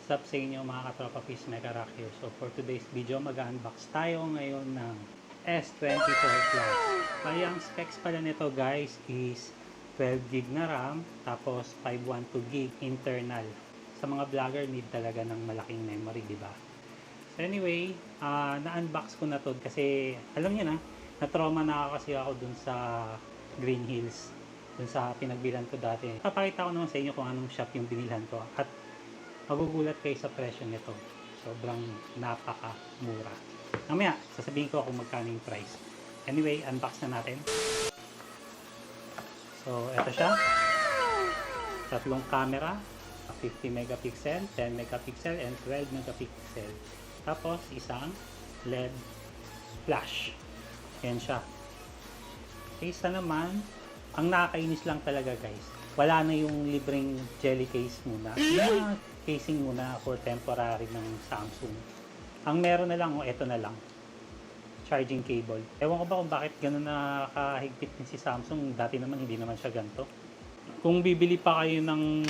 What's up sa inyo mga katropa Peace Mega Rock here. So for today's video, mag-unbox tayo ngayon ng S24 Plus. Kaya ang specs pala nito guys is 12GB na RAM, tapos 512GB internal. Sa mga vlogger, need talaga ng malaking memory, di ba? So anyway, na-unbox ko na to kasi alam niyo na, na-trauma na kasi ako dun sa Green Hills, dun sa pinagbilan ko dati. Papakita ko naman sa inyo kung anong shop yung binilhan ko at magugulat kayo sa presyo nito. Sobrang napaka-mura. Mamaya, sasabihin ko kung magkano yung price. Anyway, unbox na natin. So, eto siya. Tatlong camera. 50 megapixel, 10 megapixel, and 12 megapixel. Tapos, isang LED flash. Yan siya. Isa naman, ang nakakainis lang talaga guys, wala na yung libreng jelly case muna. Yung casing muna for temporary ng Samsung. Ang meron na lang, ito na lang. Charging cable. Ewan ko ba kung bakit gano'n nakahigpit din si Samsung. Dati naman, hindi naman siya ganito. Kung bibili pa kayo ng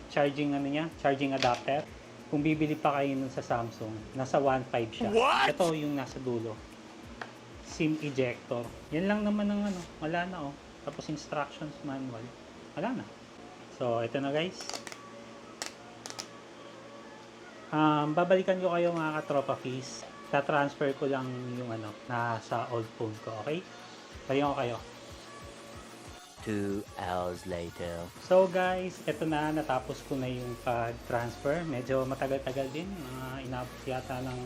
charging charging adapter, kung bibili pa kayo nun sa Samsung, nasa 1.5 siya. What? Ito yung nasa dulo. SIM ejector. Yan lang naman ang wala na Tapos instructions manual. Wala na. So, ito na guys. Babalikan ko kayo mga katropa fees. Ta-transfer ko lang yung nasa old phone ko, okay? Balikan ko kayo. 2 hours later. So guys, ito na, natapos ko na yung pag-transfer. Medyo matagal-tagal din. Inabot yata ng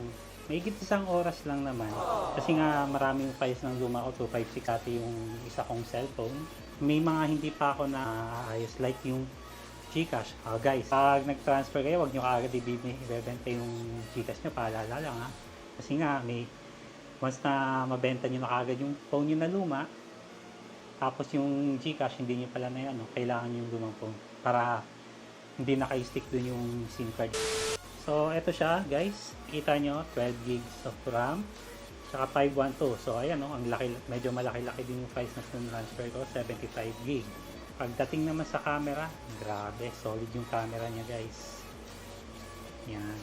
mahigit isang oras lang naman. Kasi nga maraming files ng luma ko, 256 ate yung isa kong cellphone. May mga hindi pa ako naayos like yung GCash. Guys, pag nag-transfer kayo, wag nyo kaagad ibebenta yung GCash nyo. Paalala lang ha. Kasi nga, once na mabenta nyo na kaagad yung phone nyo na luma, tapos yung GCash, hindi nyo pala na kailangan yung lumang phone para hindi naka-stick dun yung SIM card. So, eto siya guys. Kita nyo, 12 gigs of RAM, tsaka 512. So, ayan ang laki, medyo malaki-laki din yung price na transfer ko, 75 gig. Pagdating naman sa camera, grabe, solid yung camera niya guys. Yan.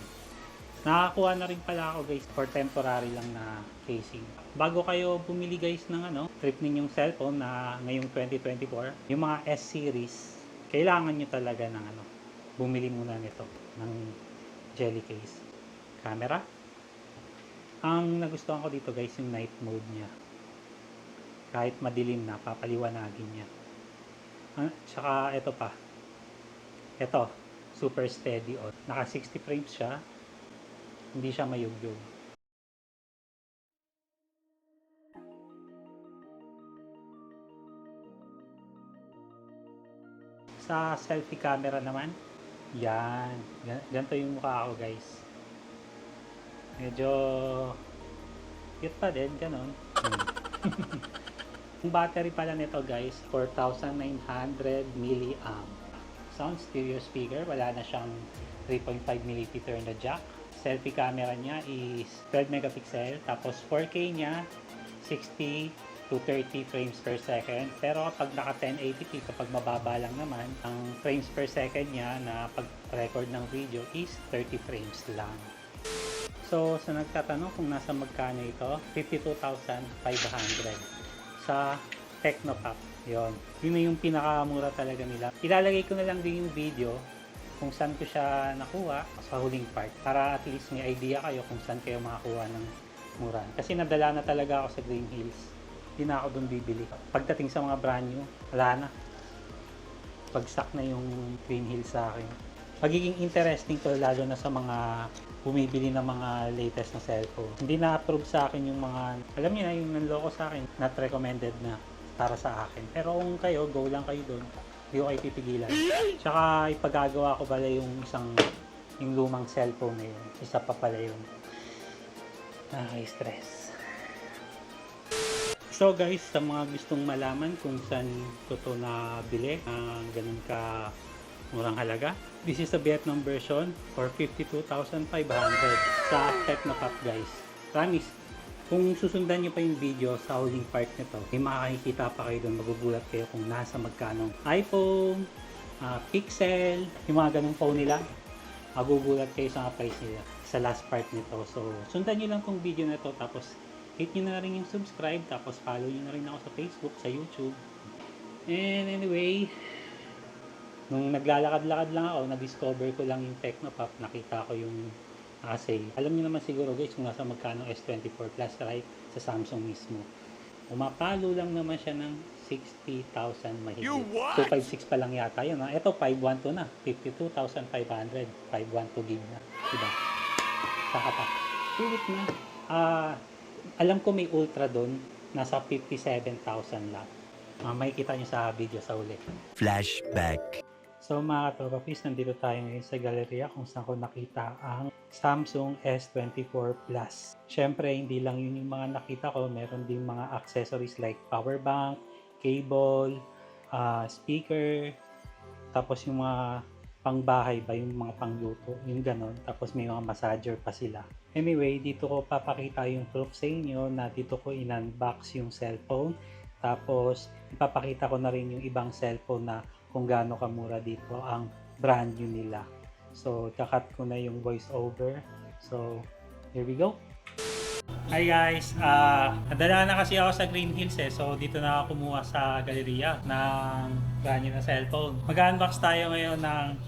Nakakuha na rin pala ako guys for temporary lang na casing. Bago kayo bumili guys ng trip ninyong cellphone na ngayong 2024, yung mga S series, kailangan nyo talaga ng bumili muna nito ng jelly case. Camera. Ang nagustuhan ko dito guys yung night mode niya. Kahit madilim na, papaliwanagin niya. Tsaka ito pa. Ito, super steady Naka 60 frames siya. Hindi siya mayugyog. Sa selfie camera naman, yan. Ganito yung mukha ko guys. Medyo cute pa din, ganon. Yung battery pala nito guys, 4,900 mAh. Sound stereo speaker, wala na siyang 3.5mm na jack. Selfie camera niya is 12 megapixel, tapos 4K niya 60 to 30 frames per second. Pero kapag naka 1080p, kapag mababa lang naman, ang frames per second niya na pag-record ng video is 30 frames lang. So, sa nagtatanong kung nasa magkano ito, 52,500 sa Tecnopop. Yun na yung pinakamura talaga nila. Ilalagay ko na lang din yung video kung saan ko siya nakuha sa huling part para at least may idea kayo kung saan kayo makakuha ng mura. Kasi nadala na talaga ako sa Green Hills. Hindi na ako doon bibili. Pagdating sa mga brand new, wala na. Bagsak na yung Green Hills sa akin. Magiging interesting to lalo na sa mga bumibili ng mga latest na cellphone. Hindi na-approve sa akin yung mga, alam niyo na, yung nanloko sa akin, not recommended na para sa akin. Pero kung kayo, go lang kayo doon. Hindi ko kayo pipigilan. Tsaka ipagagawa ko pala yung yung lumang cellphone na yun. Isa pa pala yun. Nakaka-stress. So guys, sa mga gustong malaman kung saan ko ito nabili, ganun ka murang halaga, this is a Vietnam version for 52,500 sa Tecnopop guys. Promise, kung susundan nyo pa yung video sa huling part nito, may makakikita pa kayo doon, magugulat kayo kung nasa magkano iPhone, Pixel, yung mga ganung phone nila. magugulat kayo sa mga price nila sa last part nito. So, sundan nyo lang tong video na to, tapos hit nyo na rin yung subscribe, tapos follow nyo na rin ako sa Facebook, sa YouTube. And anyway, nung naglalakad-lakad lang ako, na-discover ko lang yung Tecnopop, nakita ko yung sale. Alam niyo naman siguro guys kung nasa magkano S24 Plus, right? Sa Samsung mismo. Umapalo lang naman siya ng 60,000 mahigit. 256 pa lang yata yun. Ito 512 na. 52,500. 512 gig na. Diba? Saka pa. Sulit na. Alam ko may Ultra doon. Nasa 57,000 lang. Makikita nyo sa video sa uli. Flashback. So mga katropapis, nandito tayo ngayon sa galeriya kung saan ko nakita ang Samsung S24 Plus. Syempre, hindi lang yun yung mga nakita ko. Meron din mga accessories like power bank, cable, speaker, tapos yung mga pangbahay ba, yung mga pangluto, yung ganon. Tapos may mga massager pa sila. Anyway, dito ko papakita yung proof sa inyo na dito ko in-unbox yung cellphone. Tapos, ipapakita ko na rin yung ibang cellphone na kung gaano kamura dito ang brand new nila. So, kakat ko na yung voice over. So, here we go. Hi guys! Nadala na kasi ako sa Green Hills So, dito na ako kumuha sa galeriya ng brand new na cellphone. Mag-unbox tayo ngayon ng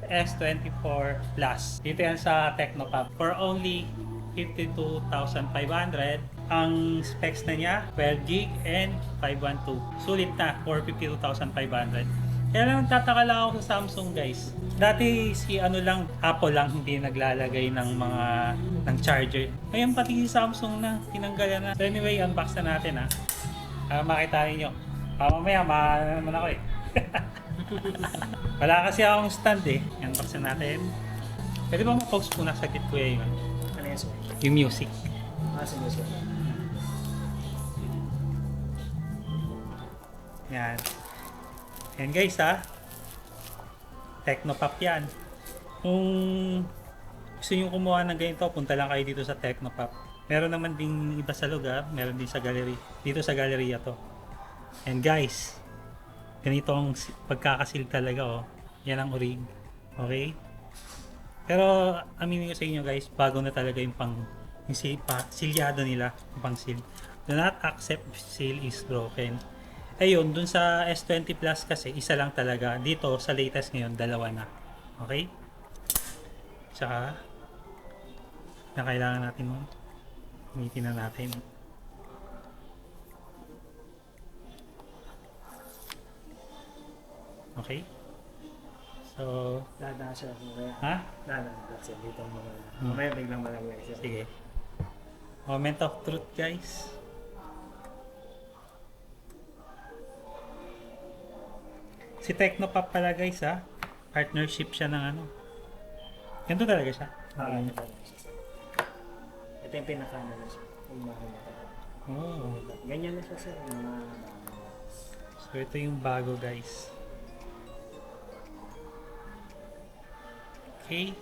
S24 Plus. Dito yan sa Tecnopop. For only 52,500. Ang specs na niya, 12GB and 512. Sulit na for 52,500. Kaya lang nagtataka lang ako sa Samsung guys. Dati si Apple lang hindi naglalagay ng charger. Ngayon pati si Samsung na, tinanggalan na. So anyway, unbox na natin makita niyo. Mamaya, naman ako Wala kasi akong stand Unbox na natin. Pwede ba ma-pause muna sa git ko yun? Ano yun, sir? Yung music. Sige, sir. Yan. Yan guys Tecnopop yan. Kung gusto nyo kumuha ng ganito, punta lang kayo dito sa Tecnopop. Meron naman din iba sa lugar, meron din sa gallery. Dito sa galleria to. And guys, ganito ang pagkakasil talaga Yan ang orig. Okay? Pero aminin ko sa inyo guys, bago na talaga yung silyado nila, yung pang seal. Do not accept seal is broken. Ayun, dun sa S20 Plus kasi, isa lang talaga. Dito, sa latest ngayon, dalawa na. Okay? Tsaka, na kailangan natin mo. Gamitin na natin. Okay? So, Dada siya. ha? Dada. That's it. Dito mo na. Mamaya biglang malagay siya. Sige. Moment of truth, guys. Si Tecnopop pala guys partnership siya ng ganito talaga siya. Ito yung pinaka na siya. Yung mahal na talaga. Oh. Ganyan na siya, sir. So ito yung bago guys. Okay.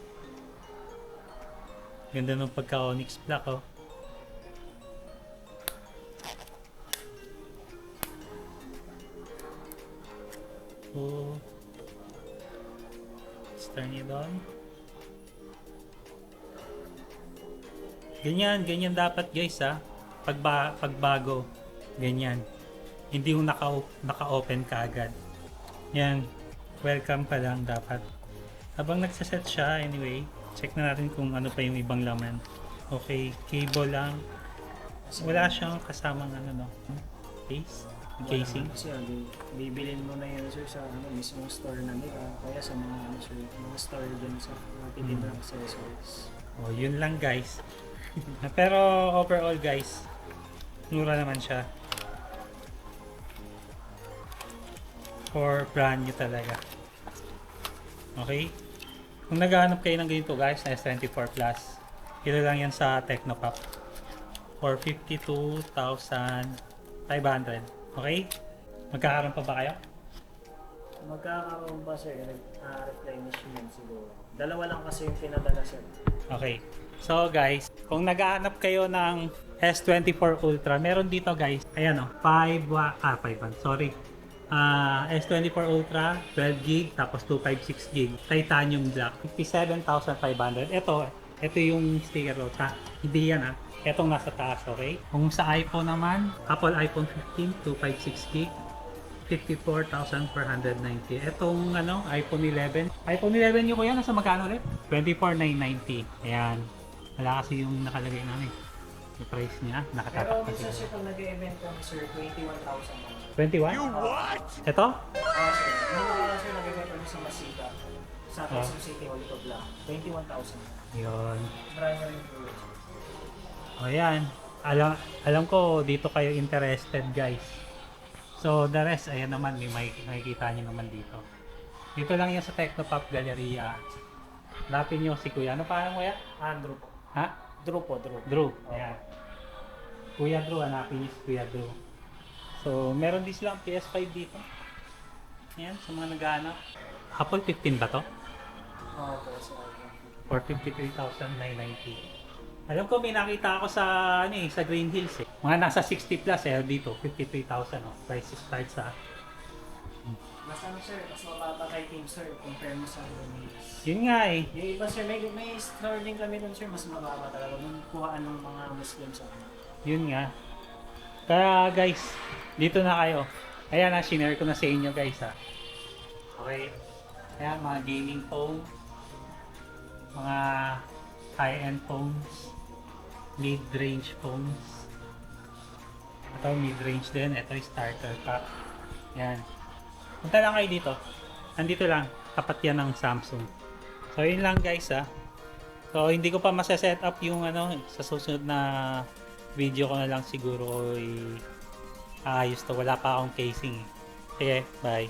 Ganda ng pagka-onyx black So, let's turn it on. Ganyan dapat guys pagbago. Ganyan. Hindi yung naka-open ka agad. Yan. Welcome pa lang dapat. Habang nagsaset siya, anyway, check na natin kung ano pa yung ibang laman. Okay, cable lang. Wala siyang kasamang case. Casing. Kasi bibilin mo na yan, sir, sa mismong store na nila. Kaya sa mga sir, mga store dyan sa mga tinitang accessories. Yun lang guys. Pero overall guys, mura naman siya. For brand new talaga. Okay? Kung naghahanap kayo ng ganito guys, na S24 Plus, ito lang yan sa Tecnopop. For 52,500. Okay? Magkakaroon pa ba kayo? Magkakaroon ba, sir? Replenishment siguro. Dalawa lang kasi yung pinadala, sir. Okay. So guys, kung naghahanap kayo ng S24 Ultra, meron dito guys. Ayan 5 watt. 5 watt. Sorry. S24 Ultra, 12 gig, tapos 256 gig. Titanium black, 57,500. Ito yung sticker ko. Hindi yan Etong nasa taas, okay? Kung sa iPhone naman, Apple iPhone 15, 256 gig, 54,490. Etong iPhone 11. iPhone 11 yung kuya, nasa magkano ulit? 24,990. Ayan. Wala kasi yung nakalagay namin. Yung price niya, Pero nakatatak na minsan siguro. sir, pag nag-event kami sir, 21,000 lang. 21? Ito? Sir, nung sir, nag-event kami sa Masika, sa Quezon City, Holy Tobla, 21,000. Yun. Marami rin po. O yan. Alam ko dito kayo interested guys. So the rest, ayan naman, may makikita nyo naman dito. Dito lang yan sa Technopop Galleria. Hanapin nyo si Kuya. Ano pa mo ya? Andrew po. Ha? Drew po, Drew. Drew. Ayan. Kuya Drew, hanapin nyo si Kuya Drew. So meron din silang PS5 dito. Ayan, sa mga naghahanap. Apple 15 ba to? Oo po, sir. For 53,990. Alam ko may nakita ako sa sa Green Hills eh. Mga nasa 60 plus dito 53,000 Price start sa Mas sir, mas mababa kay Team sir, compare mo sa Romeos. Yun nga eh. Yung iba sir, may store din kami dun sir, mas mababa talaga. Nung kuhaan ng mga Muslim sa akin. Yun nga. Kaya guys, dito na kayo. Ayan sinare ko na sa inyo guys Okay. Ayan mga gaming phone. Mga high-end phones. Mid-range phones. Ito mid-range din. Ito yung starter pack. Yan. Punta lang kayo dito. Nandito lang. Tapat yan ng Samsung. So yun lang guys So hindi ko pa masa-set up yung sa susunod na video ko na lang siguro ayos to. Wala pa akong casing. Okay, bye.